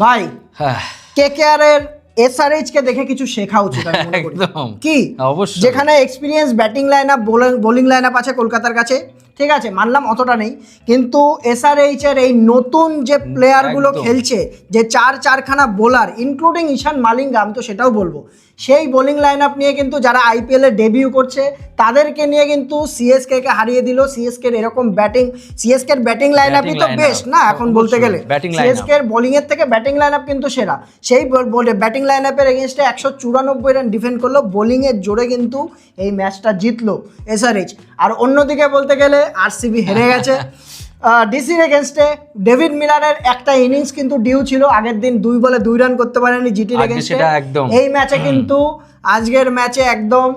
ভাই কেকেআর এর এসআরএইচ কে দেখে কিছু শেখা উচিত আমি মনে করি। কি অবশ্যই, যেখানে experience batting line up bowling line up আছে কলকাতার কাছে, ঠিক আছে মানলাম অতটা নেই, কিন্তু এসআরএইচ এর এই নতুন যে প্লেয়ারগুলো খেলছে, যে চারখানা বোলার ইনক্লুডিং ঈশান মালিঙ্গা, আমি তো সেটাও বলবো, সেই বোলিং লাইন আপ নিয়ে কিন্তু যারা আইপিএল এ ডেবিউ করছে তাদেরকে নিয়ে কিন্তু সিএসকে কে হারিয়ে দিল। সিএসকে এর এরকম ব্যাটিং, সিএসকে এর ব্যাটিং লাইন আপই তো বেস্ট না এখন বলতে গেলে, সিএসকে এর বোলিং এর থেকে ব্যাটিং লাইন আপ কিন্তু সেরা। সেই ব্যাটিং লাইন আপের এগেইনস্টে 194 রান ডিফেন্ড করলো, বোলিং এর জোরে কিন্তু এই ম্যাচটা জিতলো এসআরএইচ। আর অন্যদিকে বলতে গেলে আরসিবি হেরে গেছে ডিসির এগেনস্টে। ডেভিড মিলারের একটা ইনিংস কিন্তু ডিউ ছিল, আগের দিন 2 বলে 2 রান করতে পারেনি জিটির এগেনস্টে। এই ম্যাচে কিন্তু আজকের ম্যাচে একদম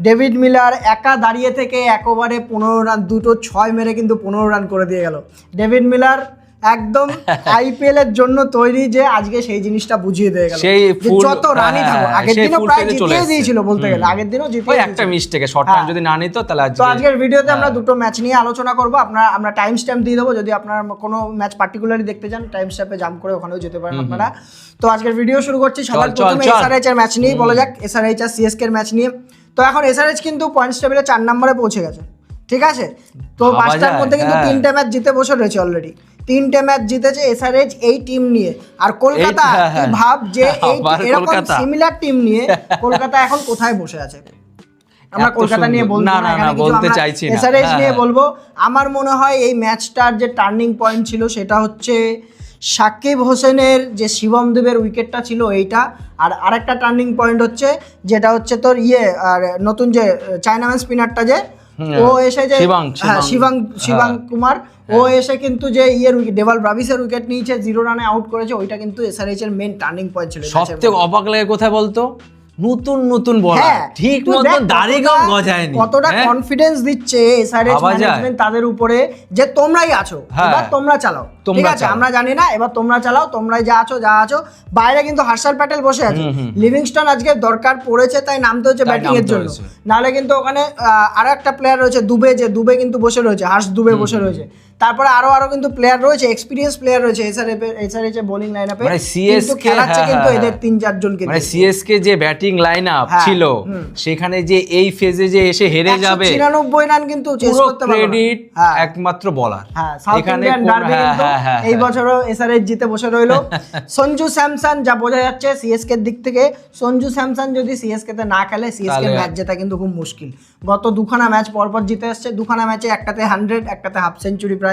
ডেভিড মিলার একা দাঁড়িয়ে থেকে এক ওভারে 15 রান, 2 6 মেরে কিন্তু 15 রান করে দিয়ে গেল। ডেভিড মিলার একদম আইপিএল এর জন্য তৈরি, যে আজকে সেই জিনিসটা বুঝিয়ে দিয়ে গেল, যত রানই থাকো। আগের দিনও প্রায় জিতিয়ে দিয়েছিল বলতে গেলে, আগের দিনও জিতিয়ে দিয়েছিল, একটা মিস্টেকে শর্ট টাইম যদি না নিত তাহলে তো আজকের ভিডিওতে আমরা দুটো ম্যাচ নিয়ে আলোচনা করব। আমরা টাইম স্ট্যাম্প দিয়ে দেবো, যদি আপনারা কোনো ম্যাচ পার্টিকুলারলি দেখতে চান টাইম স্ট্যাম্পে জাম্প করে ওখানেও যেতে পারেন আপনারা। তো আজকের ভিডিও শুরু করছি সবার প্রথমে এসআরএইচ এর ম্যাচ নিয়ে বলা যাক, এসআরএইচ আর সিএসকে এর ম্যাচ নিয়ে। তো এখন এসআরএইচ কিন্তু পয়েন্টস টেবিলে 4 নম্বরে পৌঁছে গেছে, ঠিক আছে। তো 5টার মধ্যে কিন্তু 3টে ম্যাচ জিতে বসে রয়েছে অলরেডি, 3টে ম্যাচ জিতেছে এসআরএইচ এই টিম নিয়ে। আর কলকাতা তুই ভাব যে এরকম সিমিলার টিম নিয়ে কলকাতা এখন কোথায় বসে আছে। আমরা কলকাতা নিয়ে বলবো না, এখানে বলতে চাইছি না, এসআরএইচ নিয়ে বলবো। আমার মনে হয় এই ম্যাচটার যে টার্নিং পয়েন্ট ছিল সেটা হচ্ছে সাকিব হোসেনের যে শিবম দুবের উইকেটটা ছিল এইটা, আর আরেকটা টার্নিং পয়েন্ট হচ্ছে যেটা হচ্ছে তোর আর নতুন যে চায়নাম্যান স্পিনারটা যে ও এসে যে শিবাং কুমার, ও এসে কিন্তু যে ডেভাল ব্রাভিসের উইকেট নিয়েছে, 0 রানে আউট করেছে, ওইটা কিন্তু এসআরএইচ এর মেইন টার্নিং পয়েন্ট ছিল। সবথেকে অবাক লাগে কোথায় বলতো, নতুন বলার ঠিক মতন দাড়িটাও গজায়নি, কতটা কনফিডেন্স দিচ্ছে এসআরএইচ ম্যানেজমেন্ট তাদের উপরে, যে তোমরাই আছো, এবার তোমরা চালাও, ঠিক আছে আমরা জানি না, এবার তোমরা চালাও, তোমরাই যা আছো। বাইরে কিন্তু হর্ষল প্যাটেল বসে আছে, লিভিংস্টন আজকে দরকার পড়েছে তাই নামতে হচ্ছে ব্যাটিং এর জন্য, নাহলে কিন্তু ওখানে আরো একটা প্লেয়ার রয়েছে দুবে কিন্তু বসে রয়েছে, হর্ষ দুবে বসে রয়েছে। তারপরে আরো কিন্তু প্লেয়ার রয়েছে, এক্সপেরিয়েন্স প্লেয়ার রয়েছে এসআরএইচ এর বোলিং লাইনআপে, কিন্তু খেলাচ্ছে কিন্তু এদের 3-4 জনকে। মানে সিএসকে যে ব্যাটিং লাইনআপ ছিল সেখানে যে এই ফেজে যে এসে হেরে যাবে, 96 রান কিন্তু চেস করতে পারলো, ক্রেডিট একমাত্র বলার। এখানে এই বছরও এসআরএইচ জিতে বসে রইলো। সঞ্জু স্যামসন যা বোঝা যাচ্ছে সিএসকে এর দিক থেকে, সঞ্জু স্যামসন যদি সিএসকে তে না খেলে সিএসকে ম্যাচ জেতা কিন্তু খুব মুশকিল। গত 2খানা ম্যাচ পরপর জিতে আসছে, 2খানা ম্যাচে একটাতে 100 একটাতে হাফ সেঞ্চুরি প্রায়।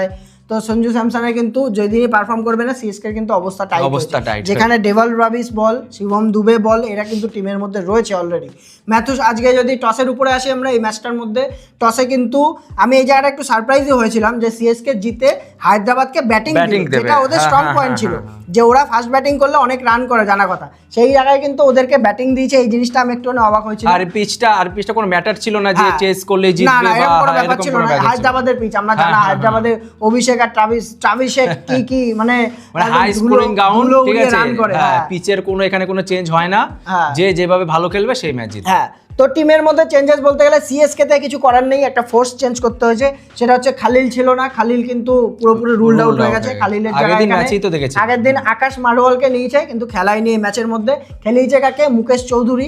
তো সঞ্জু স্যামসনের কিন্তু যেদিনই পারফর্ম করবে না সিএসকে কিন্তু অবস্থা টাইট, যেখানে ডেভাল ব্রাভিস বল, শিবম দুবে বল, এরা কিন্তু টিমের মধ্যে রয়েছে অলরেডি। ম্যাথুস আজকে যদি টসের উপরে আসে আমরা এই ম্যাচটার মধ্যে, টসে কিন্তু আমি এই জায়গাটা একটু সারপ্রাইজই হয়েছিলাম যে সিএসকে জিতে হায়দ্রাবাদকে ব্যাটিং দেবে, যেটা ওদের স্ট্রং পয়েন্ট ছিল, যে ওরা ফার্স্ট ব্যাটিং করলে অনেক রান করে জানা কথা, সেই জায়গায় কিন্তু ওদেরকে ব্যাটিং দিয়েছে। এই জিনিসটা আমি একটু অবাক হয়েছিলাম। আর পিচটা কোনো ম্যাটার ছিল না যে চেস করলে জিতবে, না এরকম কোনো ব্যাপার ছিল না। হায়দ্রাবাদের পিচ আমরা জানা, হায়দ্রাবাদের অভিষেক আর ট্রাভিসেক কি মানে হাই স্কোরিং গ্রাউন্ড, ঠিক আছে, পিচের কোনো এখানে কোনো চেঞ্জ হয় না, যে যেভাবে ভালো খেলবে সেই ম্যাচ জিতবে। তো টিমের মধ্যে চেঞ্জেস বলতে গেলে সিএসকে তে কিছু করার নেই, একটা ফোর্স চেঞ্জ করতে হয়েছে, সেটা হচ্ছে খালিল ছিল না, খালিল কিন্তু পুরোপুরি রুলড আউট হয়ে গেছে। খালিলের জায়গায় আগের দিন আকাশ মারওয়ালকে নিয়েছে, কিন্তু খেলাই নিয়ে ম্যাচের মধ্যে খেলিয়েছে কাকে, মুকেশ চৌধুরী।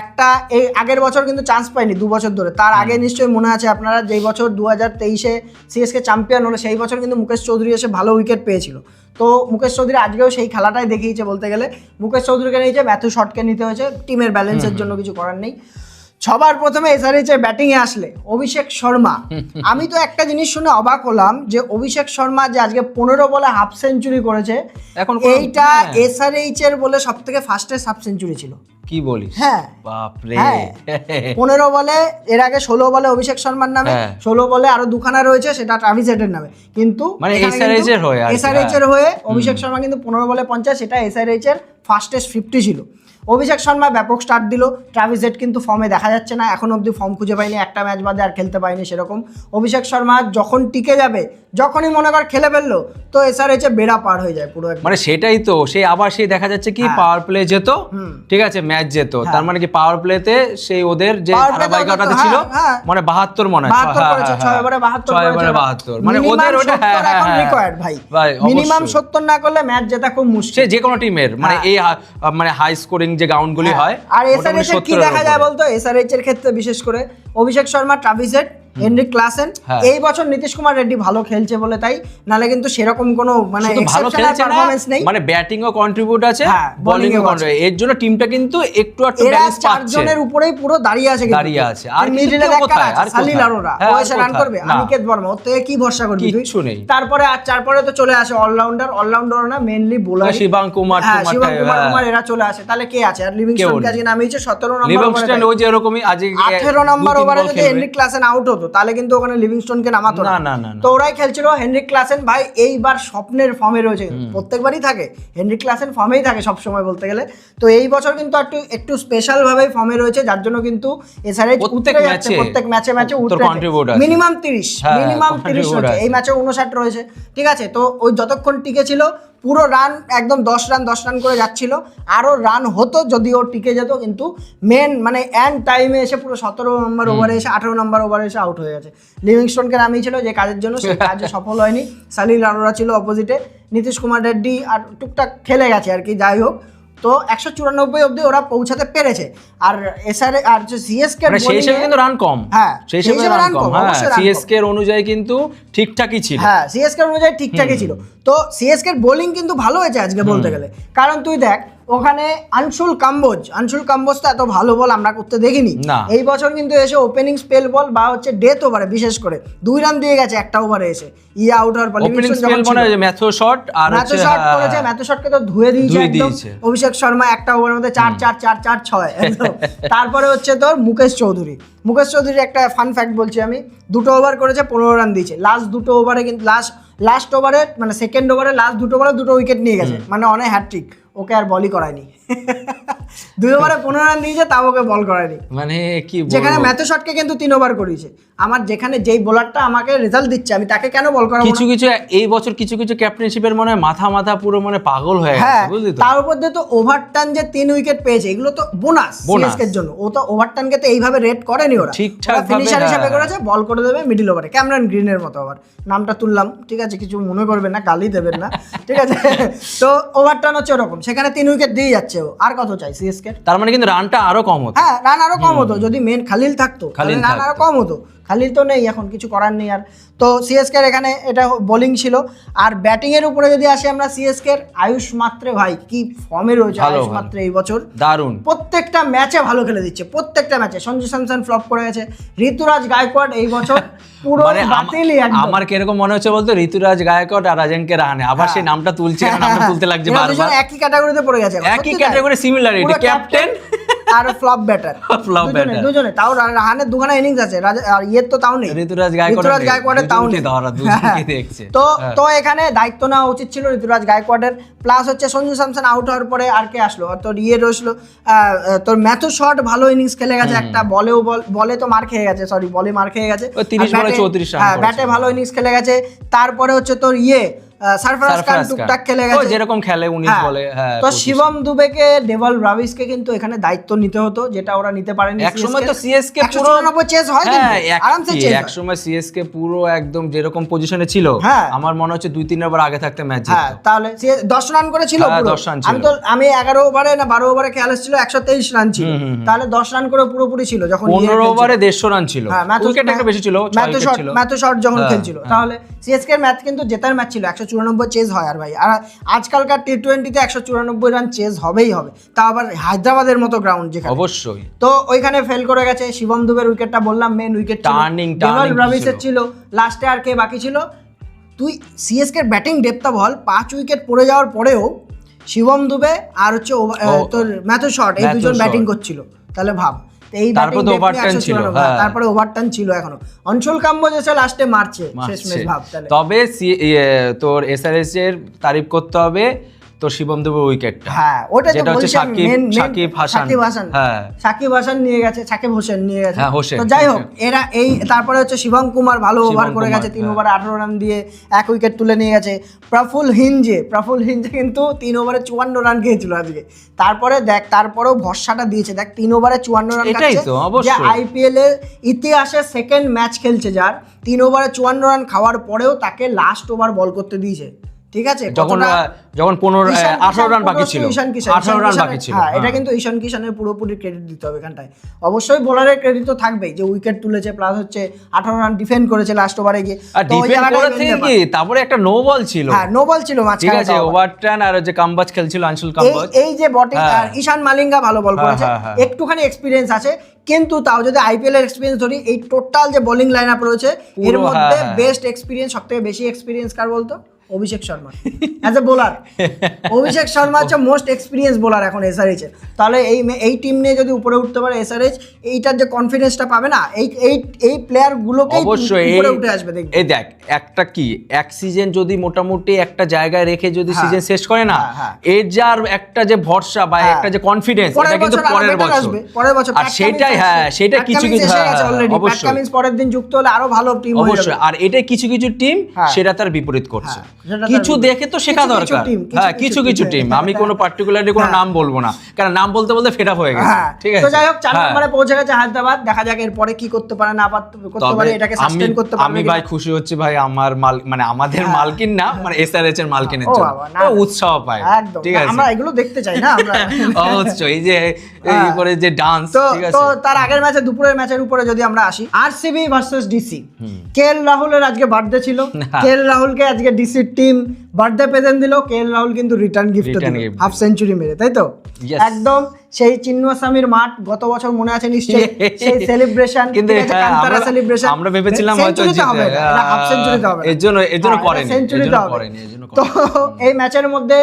একটা এই আগের বছর কিন্তু চান্স পায়নি 2 বছর ধরে, তার আগে নিশ্চয়ই মনে আছে আপনারা, যেই বছর 2023-এ সিএসকে চ্যাম্পিয়ন হলো সেই বছর কিন্তু মুকেশ চৌধুরী এসে ভালো উইকেট পেয়েছিল। তো মুকেশ চৌধুরী আজকেও সেই খেলাটাই দেখিয়েছে বলতে গেলে, মুকেশ চৌধুরীকে নিয়েছে, ম্যাথু শটকে নিতে হয়েছে, টিমের ব্যালেন্সের জন্য কিছু করার নেই। সবার প্রথমে এসআরএইচ এর ব্যাটিং এ আসলে অভিষেক শর্মা, আমি তো একটা জিনিস শুনে অবাক হলাম যে অভিষেক শর্মা যে আজকে 15 বলে হাফ সেঞ্চুরি করেছে, এখন এইটা এসআরএইচ এর বলে সবথেকে ফাস্টেস্ট হাফ সেঞ্চুরি ছিল। কি বলিস? হ্যাঁ বাপরে, 15 বলে, এর আগে 16 বলে অভিষেক শর্মার নামে, 16 বলে আরো 2খানা রয়েছে সেটা ট্রাভিস হেডের নামে, কিন্তু মানে এসআরএইচ এর হয়ে অভিষেক শর্মা কিন্তু 15 বলে 50, সেটা এসআরএইচ এর ফাস্টেস্ট 50 ছিল। অভিষেক শর্মা ব্যাপক স্টার্ট দিল, ট্রাভিস হেড কিন্তু ফর্মে দেখা যাচ্ছে না, এখন অবধি ফর্ম খুঁজে পাইনি, একটা ম্যাচ বাদে আর খেলতে পাইনি সেরকম। অভিষেক শর্মা যখন টিকে যাবে, যখনই মনে কর খেলে ফেললো, তো এসআরএইচ বেড়া পার হয়ে যায় পুরো একদম। মানে সেটাই তো, সেই আবার সেই দেখা যাচ্ছে কি পাওয়ার প্লে যেত, ঠিক আছে, ম্যাচ যেত, তার মানে কি পাওয়ার প্লেতে সেই ওদের যে ধারাবাহিকতা ছিল, মানে 72 মনে হয় 6 ওভারে 72, মানে ওদের ওটা এখন রিকোয়ার্ড ভাই, মিনিমাম 70 না করলে ম্যাচ জেতা খুব মুশকিল যে কোনো টিমের, মানে এই মানে হাই স্কোরিং যে গ্রাউন্ডগুলি হয়। আর এসআরএইচ এর কি দেখা যায় বলতো, এসআরএইচ এর ক্ষেত্রে বিশেষ করে Abhishek Sharma, Travis Head, Heinrich Klaasen, এই বছর নীতিশ কুমার রেড্ডি ভালো খেলছে বলে তাই, নালে কিন্তু সেরকম কোনো মানে এক্সেপশনাল পারফরম্যান্স নেই, মানে ব্যাটিং ও কন্ট্রিবিউট আছে, বোলিং ও কন্ট্রিবিউট, এর জন্য টিমটা কিন্তু একটু ব্যালেন্স পাচ্ছে। চারজনের উপরেই পুরো দাঁড়িয়ে আছে, আর মিডলে কোথায় আর সালিল আরোরা, ও এসে রান করবে, অনিকেত বর্মা, ওর থেকে কি ভরসা করবি তুই? কিছু নেই। তারপরে তো চলে আসে অলরাউন্ডার না, মেইনলি বোলার শিবাং কুমার, এরা চলে আসে, তাহলে কে আছে? আর লিভিংস্টোন কাজে নামিয়েছে 17 নম্বর লিভিংস্টোন, ওই যে এরকমই আজ 18 নম্বর ওভারে যদি হেনরিক ক্লাসেন আউট হতো, তাহলে কিন্তু ওখানে লিভিংস্টোনকে নামাতো না। তো ওরাই খেলছিল। হেনরিক ক্লাসেন ভাই এইবার স্বপ্নের ফর্মে রয়েছে, প্রত্যেকবারই থাকে হেনরিক ক্লাসেন, ফর্মেই থাকে সব সময় বলতে গেলে। তো এই বছর কিন্তু একটু স্পেশাল ভাবে ফর্মে রয়েছে, যার জন্য কিন্তু এসআরএইচ প্রত্যেক ম্যাচে মিনিমাম 30 রয়েছে, এই ম্যাচে 59 রয়েছে, ঠিক আছে। তো ওই যতক্ষণ টিকে ছিল পুরো রান একদম 10 রান করে যাচ্ছিল, আরও রান হতো যদি ও টিকে যেত, কিন্তু মেন মানে এন্ড টাইমে এসে পুরো 17 নম্বর ওভারে এসে 18 নম্বর ওভারে এসে আউট হয়ে গেছে। লিভিংস্টোনকে নামিয়েছিল যে কাজের জন্য, সেই কাজে সফল হয়নি। সালিল আরোরা ছিল অপোজিটে, নীতিশ কুমার রেড্ডি আর টুকটাক খেলে গেছে আর কি, যাই হোক। তো 194 অবধি ওরা পৌঁছাতে পেরেছে। আর এসআরএ আর যে সিএসকে সেই হিসেবে কিন্তু রান কম, হ্যাঁ সেই হিসেবে রান কম, হ্যাঁ সিএসকে এর অনুযায়ী কিন্তু ঠিকঠাকই ছিল, হ্যাঁ সিএসকে অনুযায়ী ঠিকঠাকই ছিল। তো সিএসকে এর বোলিং কিন্তু ভালো হয়েছে আজকে বলতে গেলে, কারণ তুই দেখ ওখানে আনশুল কাম্বোজ তো এত ভালো বল আমরা করতে দেখিনি এই বছর, কিন্তু এসে ওপেনিং স্পেল বল বা হচ্ছে ডেথ ওভারে বিশেষ করে 2 রান দিয়ে গেছে একটা ওভারে এসে, আউট হওয়ার পর ওপেনিং স্পেল মানে ম্যাথু শট করেছে, ম্যাথু শটকে তো ধুয়ে দিয়েছে একদম অভিষেক শর্মা, একটা ওভারের মধ্যে 4-4-4-4-6 একদম। তারপরে হচ্ছে তোর মুকেশ চৌধুরী একটা ফান ফ্যাক্ট বলছি আমি, 2 ওভার করেছে, 15 রান দিয়েছে। লাস্ট 2 ওভারে কিন্তু লাস্ট ওভারে মানে সেকেন্ড ওভারে লাস্ট 2 ওভারে 2 উইকেট নিয়ে গেছে, মানে অনেক হ্যাটট্রিক। ওকে আর বলই করায়নি, 2 ওভারে 15 রান দিয়েছে, তাও ওকে বল করায়নি। মানে কি যেখানে ম্যাথু শটকে কিন্তু 3 ওভার করিয়েছে। আমার যেখানে যেই বোলারটা আমাকে রেজাল্ট দিচ্ছে, আমি তাকে কেন বল করাবো? কিছু এই বছর কিছু ক্যাপ্টেনশিপের মনে হয় মাথা পুরো মানে পাগল হয়ে গেছে, বুঝলি তো। তার উপর দিয়ে তো ওভারটার্ন যে 3 উইকেট পেয়েছে, এগুলো তো বোনাস সিএসকে এর জন্য। ও তো ওভারটার্নকে তো এইভাবে রেট করেনি, ওরা ঠিকঠাক ফিনিশার হিসেবে করেছে, বল করে দেবে মিডল ওভারে, ক্যামেরন গ্রিনের মতো। আবার নামটা তুললাম, ঠিক আছে, কিছু মনে করবেন না, গালি দেবেন না, ঠিক আছে। তো ওভারটার্ন হচ্ছে ওরকম, সেখানে 3 উইকেট দিয়ে যাচ্ছে ও, আর কত চাই সিএসকে? তার মানে কিন্তু রানটা আরো কম হতো, হ্যাঁ রান আরো কম হতো যদি মেন খালিল থাকতো, রান আরো কম হতো। খালিল তো নেই এখন, কিছু করার নেই আর। তো সিএসকে এখানে এটা বোলিং ছিল। আর ব্যাটিং এর উপরে যদি আসি আমরা, সিএসকে আয়ুষ মাত্রে ভাই কি ফর্মে রয়েছে আয়ুষ মাত্রে এই বছর, দারুণ, প্রত্যেকটা ম্যাচে ভালো খেলে দিচ্ছে, প্রত্যেকটা ম্যাচে। সঞ্জু স্যামসন ফ্লপ করে গেছে, ঋতুরাজ গায়কোয়াড় এই বছর পুরো বাতিলই একদম। আমার কিরকম মনে হচ্ছে বলতো, ঋতুরাজ গায়কোয়াড় আর আজঙ্কে রাহানে, আবার সেই নামটা তুলছে, নামটা তুলতে লাগছে বারবার, একই ক্যাটাগরিতে পড়ে গেছে, একই ক্যাটাগরি, সিমিলারিটি, ক্যাপ্টেন আর ফ্লপ ব্যাটার দুজনে। তাও রাহানের 2খানা ইনিংস আছে, আর ইয়ের তো তাও নেই, ঋতুরাজ গায়কোয়াড়ের তাও নেই। তো এখানে দায়িত্ব নেওয়া উচিত ছিল ঋতুরাজ গায়কোয়াড়ের। প্লাস হচ্ছে সঞ্জু স্যামসন আউট হওয়ার পরে আর কে আসলো, তোর রয়েছিল তোর ম্যাথু শট, ভালো ইনিংস খেলে গেছে, একটা বলে তো মার খেয়ে গেছে, সরি বলে মার খেয়ে গেছে, 30 বলে 34 রান, হ্যাঁ ব্যাটে ভালো ইনিংস খেলে গেছে। তারপরে হচ্ছে তোর সারফরাজ খান টুকটাক খেলে গেছে, যেরকম খেলে 19 বলে। তো শিবম দুবেকে, ডেভল ব্রাভিসকে কিন্তু এখানে দায়িত্ব নিতে হতো, যেটা ওরা নিতে পারেনি। একসময় তো সিএসকে পুরো 194 চেস হয়, আরামসে চেস। একসময় সিএসকে পুরো একদম যেরকম পজিশনে ছিল, আমার মনে হচ্ছে 2-3 বার আগে থাকতে ম্যাচ জিততো। হ্যাঁ তাহলে 10 রান করেছিল পুরো। আমি 11 ওভারে না 12 ওভারে খেয়াল ছিল 123 রান ছিল, তাহলে 10 রান করে পুরোপুরি ছিল। যখন 15 ওভারে 150 রান ছিল, উইকেট একটা বেশি ছিল, ম্যাথু শট যখন খেলছিল, তাহলে সিএসকে এর ম্যাচ কিন্তু জেতার ম্যাচ ছিল। 194 চেজ হয় আর ভাই, আর আজকালকার টি20তে 194 রান চেজ হবেই হবে, তা আবার হায়দ্রাবাদের মতো গ্রাউন্ড যেখানে, অবশ্যই। তো ওইখানে ফেল করে গেছে। শিবম দুবের উইকেটটা বললাম মেন উইকেট ডেভল ব্রাভিসের ছিল, লাস্টে আর কে বাকি ছিল? তুই সিএসকে ব্যাটিং ডেপথ বল, 5 উইকেট পড়ে যাওয়ার পরেও শিবম দুবে আর হচ্ছে তোর ম্যাথু শট, এই দুজন ব্যাটিং করছিল, তাহলে ভাব। তারপরে ওভারটার্ন ছিল এখনো, অঞ্চল কাম্বোজ এসে লাস্টে মারছে শেষ ম্যাচ, ভাব। তবে তোর এসআরএস এর তারিফ করতে হবে, তো শিবম দেবের উইকেটটা, হ্যাঁ ওটা তো যেটা হচ্ছে বলছি সাকিব হাসান, হ্যাঁ সাকিব হাসান নিয়ে গেছে, সাকিব হোসেন নিয়ে গেছে। হ্যাঁ, হোসেন, তো যাই হোক এরা এই তারপরে হচ্ছে শিবম কুমার ভালো ওভার করে গেছে, 3 ওভারে 18 রান দিয়ে 1 উইকেট তুলে নিয়ে গেছে। প্রফুল হিঞ্জে কিন্তু 3 ওভারে 54 রান খেয়েছিল আজকে। তারপরে দেখ তারপরেও ভরসাটা দিয়েছে, দেখ 3 ওভারে 54 রান এটাই খাচ্ছে, তো, যে অবশ্যই। আইপিএল এর ইতিহাসে সেকেন্ড ম্যাচ খেলছে যার 3 ওভারে 54 রান খাওয়ার পরেও তাকে লাস্ট ওভার বল করতে দিয়েছে, ঠিক আছে। যখন 18 রান বাকি ছিল, 18 রান বাকি ছিল, হ্যাঁ এটা কিন্তু ঈশান কিষানের পুরোপুরি ক্রেডিট দিতে হবে এখানটায়। অবশ্যই বোলারের ক্রেডিট তো থাকবেই, যে উইকেট তুলেছে প্লাস হচ্ছে 18 রান ডিফেন্ড করেছে লাস্ট ওভারে গিয়ে। আর ডিফেন্ড করে থেকে কি তারপরে একটা নো বল ছিল, হ্যাঁ নো বল ছিল মাঝখানে, ঠিক আছে, ওভারটার্ন আর যে কামবাজ খেলছিল আনশুল কামবাজ, এই যে বটিং আর ঈশান মালিঙ্গা ভালো বল করেছে, একটুখানি এক্সপিরিয়েন্স আছে, কিন্তু তাও যদি আইপিএল এর এক্সপিরিয়েন্স ধরি, এই টোটাল যে বোলিং লাইন আপ রয়েছে এর মধ্যে বেস্ট এক্সপিরিয়েন্স, সবথেকে বেশি এক্সপিরিয়েন্স কার বলতো? Abhishek Sharma as a bowler. Abhishek Sharma হচ্ছে মোস্ট এক্সপিরিয়েন্স বোলার এখন এসআরএইচ এর। তাহলে এই টিম নিয়ে যদি উপরে উঠতে পারে এসআরএইচ, এইটার যে কনফিডেন্সটা পাবে না, এই প্লেয়ার গুলোকে উপরে উঠে আসবে। দেখবে এই দেখ একটা কি এক সিজন যদি মোটামুটি একটা জায়গায় রেখে যদি সিজন শেষ করে না, এর যার একটা যে ভরসা বা একটা যে কনফিডেন্স, এটা কিন্তু পরের বছর, আর সেটাই সেটা কিছু অবশ্যই পরের দিন যুক্ত হলে আরো ভালো টিম হয়ে যাবে। অবশ্যই, আর এটা কিছু টিম সেটা তার বিপরীত করছে, কিছু দেখে তো শেখা দরকার। হ্যাঁ কিছু টিম, আমি কোনো পার্টিকুলারলি কোনো নাম বলবো না, কারণ নাম বলতে ফেটা হয়ে গেছে, ঠিক আছে। তো যাই হোক 4 নম্বরে পৌঁছে গেছে হায়দ্রাবাদ, দেখা যাক এরপরে কি করতে পারে না করতে পারে, এটাকে সাস্টেইন করতে পারবে। আমি ভাই খুশি হচ্ছি ভাই, আমার মানে আমাদের মালকিন না, মানে এসআরএইচ এর মালকিনের জন্য উৎসাহ পাই, ঠিক আছে। আমরা এগুলো দেখতে চাই না আমরা, অবশ্যই এই যে এই করে যে ডান্স, ঠিক আছে। তো তার আগের ম্যাচে, দুপুরের ম্যাচের উপরে যদি আমরা আসি, আরসিবি ভার্সেস ডিসি, কেএল রাহুলের আজকে বার্থডে ছিল, কেএল রাহুলকে আজকে ডিসির টিম বার্থডে প্রেজেন্ট দিল। কেএল রাহুল কিন্তু রিটার্ন গিফট দিল, হাফ সেঞ্চুরি মেরে, তাই তো একদম সেই চিন্নস্বামীর মাঠ, গত বছর মনে আছে নিশ্চয়ই, সেই সেলিব্রেশন, কিন্তু আমরা ভেবেছিলাম হয়তো হাফ সেঞ্চুরিতে হবে, এর জন্য করেনি, সেঞ্চুরিতে হবে। তো এই ম্যাচের মধ্যে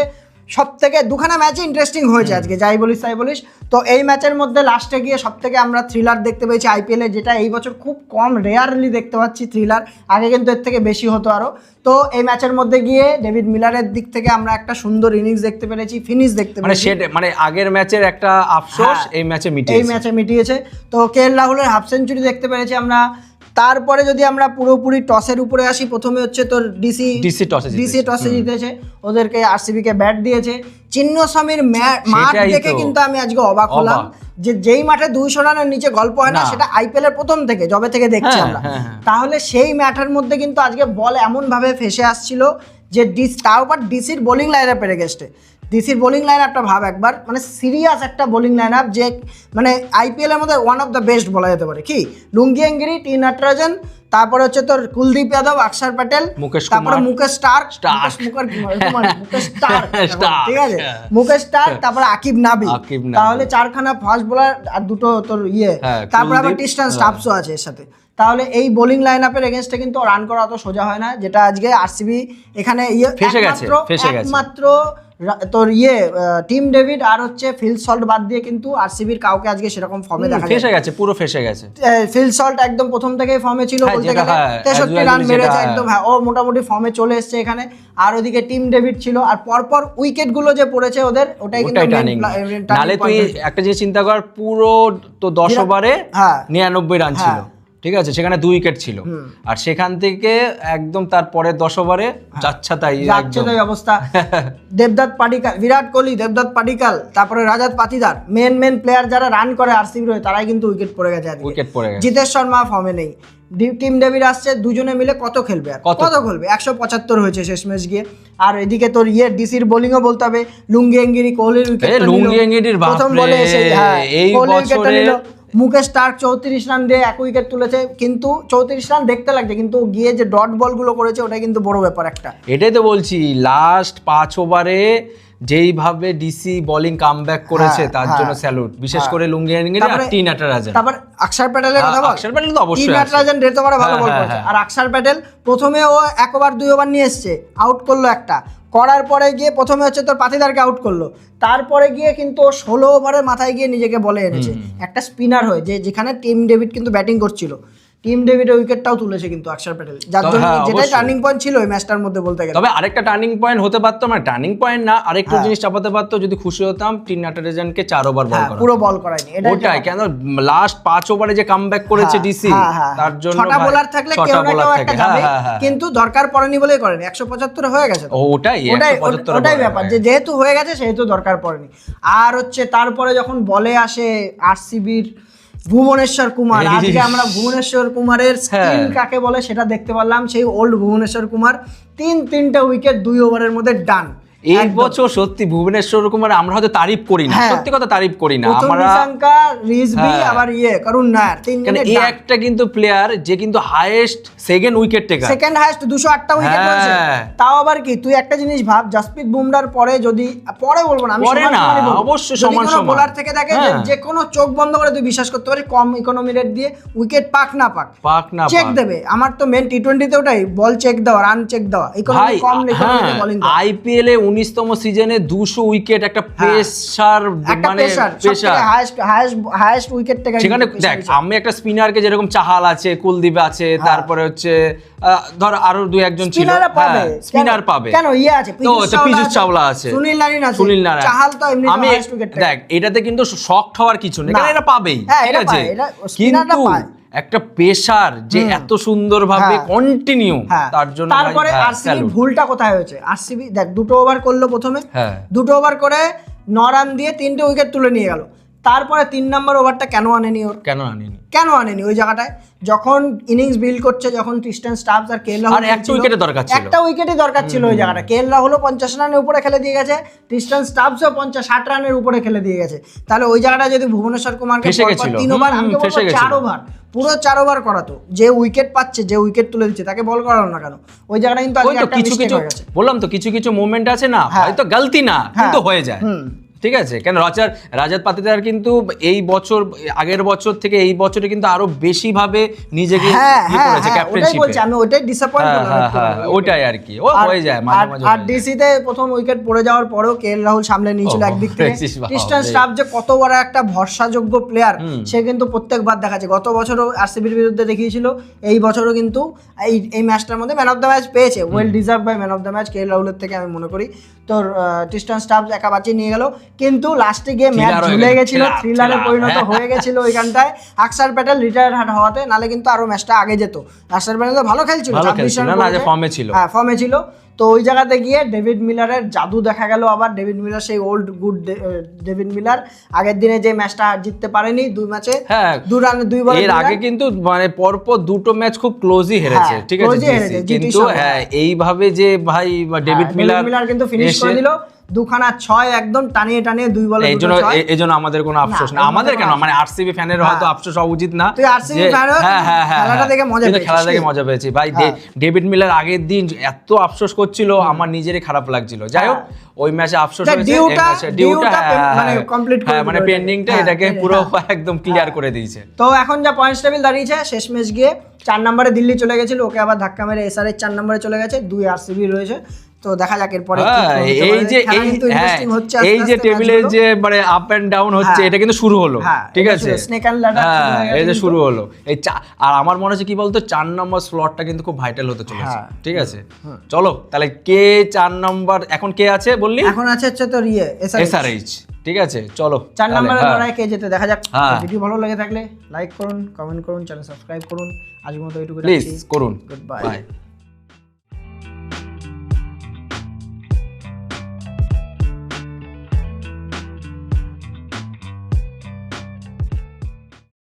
সবথেকে দুখানা ম্যাচই ইন্টারেস্টিং হয়েছে আজকে, যাই বলিস তাই বলিস। তো এই ম্যাচের মধ্যে লাস্টে গিয়ে সবথেকে আমরা থ্রিলার দেখতে পেয়েছি আইপিএল এ, যেটা এই বছর খুব কম, রেয়ারলি দেখতে পাচ্ছি থ্রিলার, আগে কিন্তু এর থেকে বেশি হতো আরো। তো এই ম্যাচের মধ্যে গিয়ে ডেভিড মিলারের দিক থেকে আমরা একটা সুন্দর ইনিংস দেখতে পেরেছি, ফিনিশ দেখতে পেরেছি, মানে আগের ম্যাচের একটা আফসোস এই ম্যাচে মিটিয়েছে। তো কেএল রাহুলের হাফ সেঞ্চুরি দেখতে পেরেছি আমরা। তারপরে যদি আমরা পুরোপুরি টসের উপরে আসি, প্রথমে হচ্ছে তোর ডিসি টসে জিতেছে, ওদেরকে আরসিবি কে ব্যাট দিয়েছে। চিন্নস্বামীর মাঠ দেখে কিন্তু আমি আজকে অবাক হলাম, যে যেই মাঠে 200 রানের নিচে গল্প হয় না, সেটা আইপিএল এর প্রথম থেকে জবে থেকে দেখছি আমরা। তাহলে সেই ম্যাচের মধ্যে কিন্তু আজকে বল এমন ভাবে ফেসে আসছিল যে তাও আবার ডিসির বোলিং লাইন আপের এগেইনস্টে। ডিসির বোলিং লাইন আপটা ভাব একবার, মানে সিরিয়াস একটা বোলিং লাইন আপ, যে মানে আইপিএল এর মধ্যে ওয়ান অফ দ্য বেস্ট বলা যেতে পারে। কি লুঙ্গিয়াঙ্গিরি, টি নটরাজন, তারপরে হচ্ছে তোর কুলদীপ যাদব, অক্ষর প্যাটেল, তারপরে মুকেশ স্টার্ক, ঠিক আছে, মুকেশ স্টার্ক, তারপরে আকিব নাবি। তাহলে 4খানা ফাস্ট বোলার আর 2টো তোর তারপরে আবার টিস্টান স্টাফসও আছে এর সাথে। তাহলে এই বোলিং লাইন আপের এগেইনস্টে কিন্তু রান করা অত সোজা হয় না, যেটা আজকে আরসিবি এখানে একমাত্র তোর টিম ডেভিড আর হচ্ছে ফিল সল্ট বাদ দিয়ে কিন্তু আরসিবির কাউকে আজকে সেরকম ফর্মে দেখা যায়, পুরো ফেসে গেছে। ফিল সল্ট একদম প্রথম থেকেই ফর্মে ছিল বলতে গেলে, 63 রান মেরেছে একদম, ও মোটামুটি ফর্মে চলে এসেছে এখানে। আর ওদিকে টিম ডেভিড ছিল, আর পরপর উইকেট গুলো যে পড়েছে ওদের, ওটাই কিন্তু নালে তুই একটা জিনিস চিন্তা কর, পুরো তো 10 ওভারে 99 রান ছিল, ঠিক আছে, সেখানে 2 উইকেট ছিল, আর সেখান থেকে একদম তারপরে 10 ওভারে যাচ্ছে তাই অবস্থা। দেবদত্ত পাডিকাল, বিরাট কোহলি, দেবদত্ত পাডিকাল, তারপরে রাজাত পাতিদার, মেন প্লেয়ার যারা রান করে আরসিবির হয়ে, তারাই কিন্তু উইকেট পড়ে গেছে। জিতেশ শর্মা ফর্মে নেই, টিম ডেভিড আসছে, দুজনে মিলে কত খেলবে, আর কত খেলবে, 175 হয়েছে শেষ ম্যাচ গিয়ে। আর এদিকে তোর ডিসির বোলিংও বলতে হবে, লুঙ্গিয়াঙ্গিরি, কোহলির উইকেট প্রথম বলে এসে কোহলি উইকেটটা নিল। মুকেশ স্টার্ক 34 রান দিয়ে 1 উইকেট তুলেছে, কিন্তু 34 রান দেখতে লাগছে, কিন্তু গিয়ে যে ডট বলগুলো করেছে ওটা কিন্তু বড় ব্যাপার একটা। এটাই তো বলছি, লাস্ট 5 ওভারে যেইভাবে ডিসি বোলিং কামব্যাক করেছে, তার জন্য স্যালুট, বিশেষ করে লুঙ্গিয়াঙ্গিরি আর টি নটরাজন। তারপর অক্ষর প্যাটেলের কথা বল, অক্ষর প্যাটেল তো অবশ্যই, টি নটরাজন রেট ওভারে ভালো বল করেছে, আর অক্ষর প্যাটেল প্রথমে ও 1 ওভার 2 ওভার নিয়ে এসেছে, আউট করলো একটা, করার পরে গিয়ে প্রথমে হচ্ছে তোর পাতিদারকে আউট করলো, তারপরে গিয়ে কিন্তু 16 ওভারের মাথায় গিয়ে নিজেকে বলে এনেছে একটা স্পিনার হয়ে, যেখানে টিম ডেভিড কিন্তু ব্যাটিং করছিল, টিম ডেভিডের উইকেটটাও তুলেছে কিন্তু অক্ষর প্যাটেল, যার জন্য যেটাই টার্নিং পয়েন্ট ছিল এই ম্যাচটার মধ্যে বলতে গেলে। তবে আরেকটা টার্নিং পয়েন্ট হতে পারতো, মানে টার্নিং পয়েন্ট না, আরেকটা জিনিস চাপাতে পারতো যদি খুশি হতাম, টিম নাটারেজনকে 4 ওভার বল করা, পুরো বল করায়নি ওটাই, কেন লাস্ট 5 ওভারে যে কামব্যাক করেছে ডিসি, তার জন্য 6টা বোলার থাকলে কেউ না কেউ একটা যাবে, কিন্তু দরকার পড়েনি বলেই করেনি। 175 হয়ে গেছে, ওটাই ব্যাপার, যে যেহেতু হয়ে গেছে সেহেতু দরকার পড়েনি। আর হচ্ছে তারপরে যখন বলে আসে আরসিবির ভুবনেশ্বর কুমার, আজকে আমরা ভুবনেশ্বর কুমারের স্কিল কাকে বলে সেটা দেখতে পারলাম। সেই ওল্ড ভুবনেশ্বর কুমার 3টা উইকেট 2 ওভারের মধ্যে ডান। এই বছর সত্যি ভুবনেশ্বর কুমার আমরা হয়তো তারিফ করি না, সত্যি কথা তারিফ করি না আমরা, রিজভি আবার করুণ নায়ার, তিনজনের এই একটা কিন্তু প্লেয়ার যে কিন্তু highest second wicket taker, second highest 208টা উইকেট পড়েছে। তাও আবার কি, তুই একটা জিনিস ভাব, জাসপ্রীত বুমরার পরে যদি, পরে বলবো না আমি, অবশ্যই সমান সমান বোলার থেকে দেখে যে কোনো চোখ বন্ধ করে তুই বিশ্বাস করতে পারিস কম ইকোনমি রেট দিয়ে উইকেট পাক না চেক দেবে। আমার তো মেন টি20 তে ওটাই, বল চেক দেওয়া, রান চেক দেওয়া, ইকোনমি কম ইকোনমিতে বোলিং। আইপিএল এ 19তম সিজনে 200 উইকেট, একটা পেসার, মানে পেসার হাইয়েস্ট উইকেট টেকার। সেখানে দেখ, আমি একটা স্পিনারকে যেরকম চাহাল আছে, কুলদীপ আছে, তারপরে হচ্ছে ধর আরো 2-1জন ছিল, স্পিনার পাবে কেন, আছে পীযুষ চাওলা আছে, সুনীল নারিন আছে, চাহাল তো এমনি হাইয়েস্ট উইকেট টেকার। দেখ এটাতে কিন্তু শক হওয়ার কিছু নেই, কারণ এটা পাবেই, ঠিক আছে, কিন্তু একটা পেশার যে এত সুন্দরভাবে কন্টিনিউ, তার জন্য তারপরে আরসিবি ভুলটা কোথায় হয়েছে, আরসিবি দেখ 2টো ওভার করলো প্রথমে, 2টো ওভার করে 9 রান দিয়ে 3টে উইকেট তুলে নিয়ে গেল। তারপরে 3 নম্বর ওভারটা কেন আনেনি ওই জায়গাটায়, যখন ইনিংস বিল্ড করছে, যখন ট্রিস্টান স্টাবস আর কেএল রাহুল, একটা উইকেটই দরকার ছিল ওই জায়গাটা। কেএল রাহুল 50 রানের উপরে খেলে দিয়ে গেছে, ট্রিস্টান স্টাবসও 50-60 রানের উপরে খেলে দিয়ে গেছে। তাহলে ওই জায়গাটা যদি ভুবনেশ্বর কুমারকে 3 ওভার, আমি 4 ওভার, পুরো 4 ওভার করাতো, যে উইকেট পাচ্ছে, যে উইকেট তুলে দিচ্ছে, তাকে বল করালো না কেন? ওই জায়গাটা কিন্তু কিছু বললাম তো, কিছু মোমেন্ট আছে না, হয়তো গলতি না, কিন্তু হয়ে যায়, ঠিক আছে। কেন রাজাত পাতিদার কিন্তু এই বছর, আগের বছর থেকে এই বছরে কিন্তু আরো বেশি ভাবে নিজেকে করেছে ক্যাপ্টেনশিপে, আমি ওইটাই ডিসঅ্যাপয়েন্ট হলাম, ওইটাই আর কি, ও হয়ে যায় মাঝে মাঝে। আর ডিসিতে প্রথম উইকেট পড়ে যাওয়ার পরেও কেএল রাহুল সামলে নিয়েছিল একদিক থেকে। ট্রিস্টান স্টাবস যে কত বড় একটা ভরসাযোগ্য প্লেয়ার, সে কিন্তু প্রত্যেকবার দেখাচ্ছে। গত বছরও আরসিবির বিরুদ্ধে দেখিয়েছিল, এই বছরও কিন্তু এই ম্যাচটার মধ্যে ম্যান অফ দ্য ম্যাচ পেয়েছে, well deserve by man of the match KL রাহুলের থেকে, আমি মনে করি। তোর ট্রিস্টান স্টাবস একা বাঁচিয়ে নিয়ে গেল, কিন্তু লাস্টে গিয়ে ম্যাচ ঝুলে গেছিল, থ্রিলারে পরিণত হয়ে গেছিল ওইখানটায় অক্ষর প্যাটেল রিটায়ার হওয়াতে, নালে কিন্তু আরো ম্যাচটা আগে যেত। অক্ষর প্যাটেল তো ভালো খেলছিল, ফর্মে ছিল। তো ওই জায়গাতে গিয়ে ডেভিড মিলারের জাদু দেখা গেল আবার। ডেভিড মিলার সেই ওল্ড গুড ডেভিড মিলার, আগের দিনে যে ম্যাচটা জিততে পারেনি 2 ম্যাচে 2 রানে 2 বলে, এর আগে কিন্তু মানে পরপর 2টো ম্যাচ খুব ক্লোজই হেরেছে, ঠিক আছে, কিন্তু এইভাবে যে ভাই ডেভিড মিলার কিন্তু ফিনিশ করে দিল, 2খানা 6 একদম টানিয়ে 2 বলে। এইজন্য আমাদের কোনো আফসোস না, আমাদের কেন, মানে আরসিবি ফ্যানের হয়তো আফসোস হওয়া উচিত না। তুই আরসিবি ফ্যান, খেলাটা দেখে মজা পেয়েছি ভাই। ডেভিড মিলার আগের দিন এত আফসোস করছিল, আমার নিজেরই খারাপ লাগছিল। যাই হোক, ওই ম্যাচে আফসোস হয়েছে, মানে পেন্ডিংটা এটাকে পুরো একদম ক্লিয়ার করে দিয়েছে। তো এখন যা পয়েন্টস টেবিল দাঁড়িয়েছে, শেষ ম্যাচ গিয়ে 4 নম্বরে দিল্লি চলে গেছিল, ওকে আবার ধাক্কা মেরে এসআরএইচ 4 নম্বরে চলে গেছে, 2 আরসিবি রয়েছে। তো দেখা যাক এরপরে এই যে টেবিলের যে মানে আপ এন্ড ডাউন হচ্ছে, এটা কিন্তু শুরু হলো, ঠিক আছে, স্নেক এন্ড ল্যাডার, এই যে শুরু হলো। আর আমার মনে হচ্ছে কি বলতো, 4 নম্বর স্লটটা কিন্তু খুব ভাইটাল হতে চলেছে, ঠিক আছে। চলো তাহলে কে 4 নম্বর, এখন কে আছে বললি? এখন আছে হচ্ছে তোর এসআরএইচ, ঠিক আছে। চলো 4 নম্বরে লড়াই কে যেতে দেখা যাক। ভিডিও ভালো লেগে থাকলে লাইক করুন, কমেন্ট করুন, চ্যানেল সাবস্ক্রাইব করুন। আজকের মতো এইটুকু, প্লিজ করুন। Good bye.